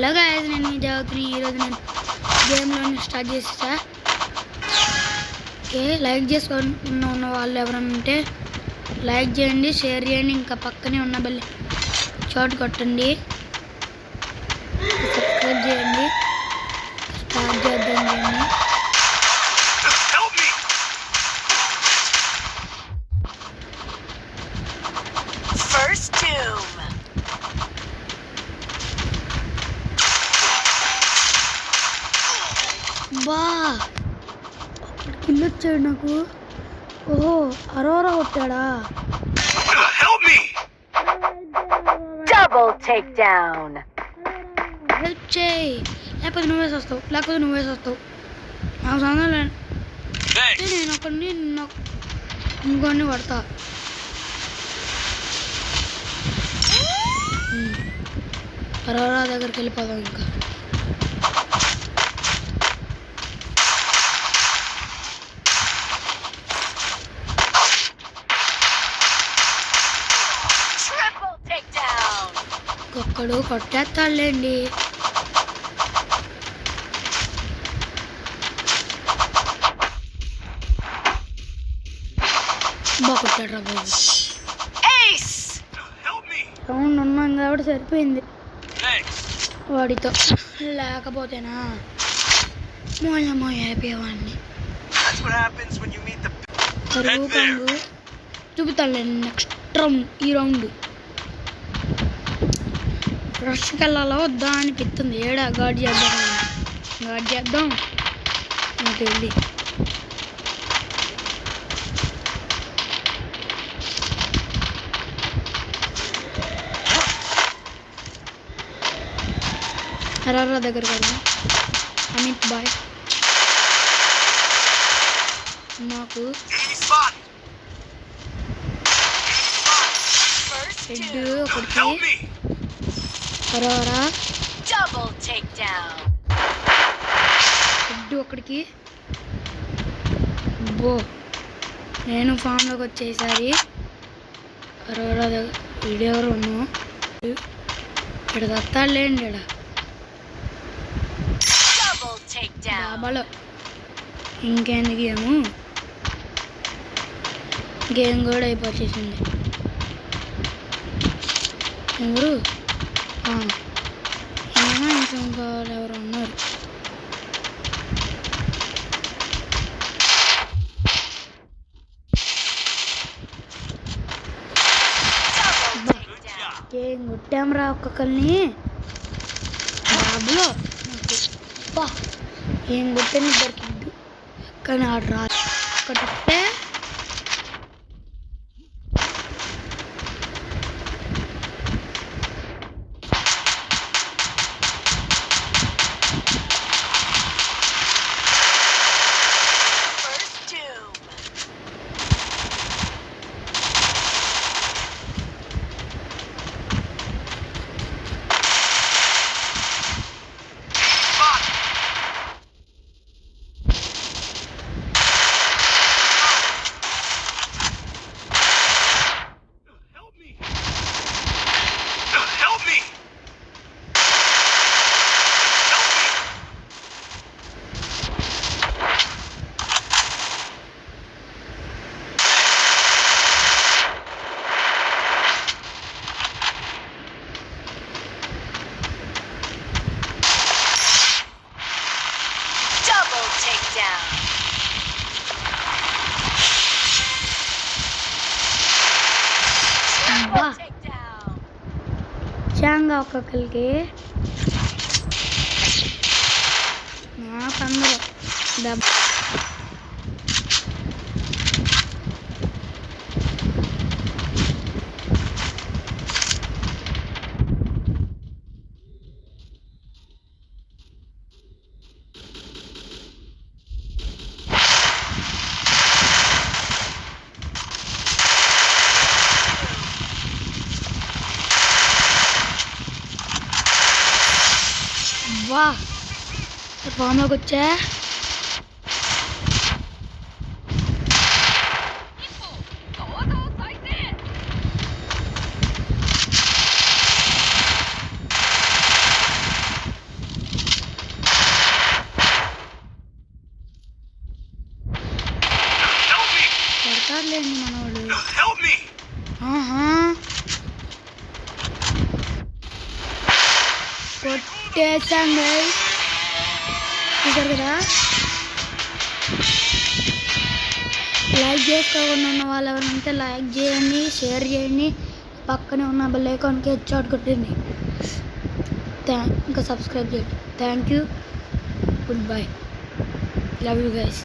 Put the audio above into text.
Hello guys, నేను మీ జాగ్రత్తని ఈరోజు నేను గేమ్లోని స్టార్ట్ చేసేసా. ఓకే, లైక్ చేసుకున్న వాళ్ళు ఎవరైనా ఉంటే లైక్ చేయండి, షేర్ చేయండి, ఇంకా పక్కనే ఉన్న బెల్ చోటు కొట్టండి, సబ్స్క్రైబ్ చేయండి. స్టార్ట్ చేద్దాం చేయండి. బా కిల్ వచ్చాడు నాకు. ఓహో, అరోరా కొట్టాడా? హెల్ప్ చేయి, లేకపోతే నువ్వే వస్తావు, నాకు సంబంధం లేదు. నేను ఒకరిని ఇంకొన్ని పడతా. అరోరా దగ్గరికి వెళ్ళిపోదాం. ఇంకా ఒక్కడు కొట్టేస్తాడులేండి. బాగా కొట్టాడు రా బాబు. రౌండ్ ఉన్నాం కాబట్టి సరిపోయింది వాడితో, లేకపోతేనా అయిపోయేవాడిని. చూపుతాడులే నెక్స్ట్ రౌండ్. ఈ రౌండ్ రష్కి వెళ్ళాలా వద్దా అనిపిస్తుంది. ఏడా గాడ్ చేద్దాం నాకు వెళ్ళి. హరారా దగ్గర కదా అమిత్ బాయ్. నాకు హెడ్ ఒకటికి హరారా, హెడ్ ఒకటికి. బో, నేను ఫామ్లోకి వచ్చేసారి. హరారా వీడియో ఎవరు ఉన్నావు ఇక్కడ దత్తాడులేండి. ఇక్కడ డాబాలో ఇంకెందుకు గేమ్ కూడా అయిపోచేసింది. ఎవరు ఏమో ఇంకా ఎవరు ఉన్నారు. ఏం కొట్టామరా ఒక్కొక్కరిని డాబ్లో. ఏం కొట్టాను దొరికిద్దు కానీ ఆడు రా ఒకటే. చాంగా ఒక్కొక్కరికి నాకు అందరూ వా ఫామ్లోకి వచ్చా. చంపేశాడండి మనవాడు. Help me! ఆహా, కొట్టేసాం గైస్. చూసారు కదా, లైక్ చేసుకోకుండా ఉన్న వాళ్ళు ఎవరంటే లైక్ చేయండి, షేర్ చేయండి, పక్కనే ఉన్న బెల్ ఐకాన్కి హెడ్షాట్ కొట్టండి, ఇంకా సబ్స్క్రైబ్ చేయండి. Thank you, good bye, love you guys.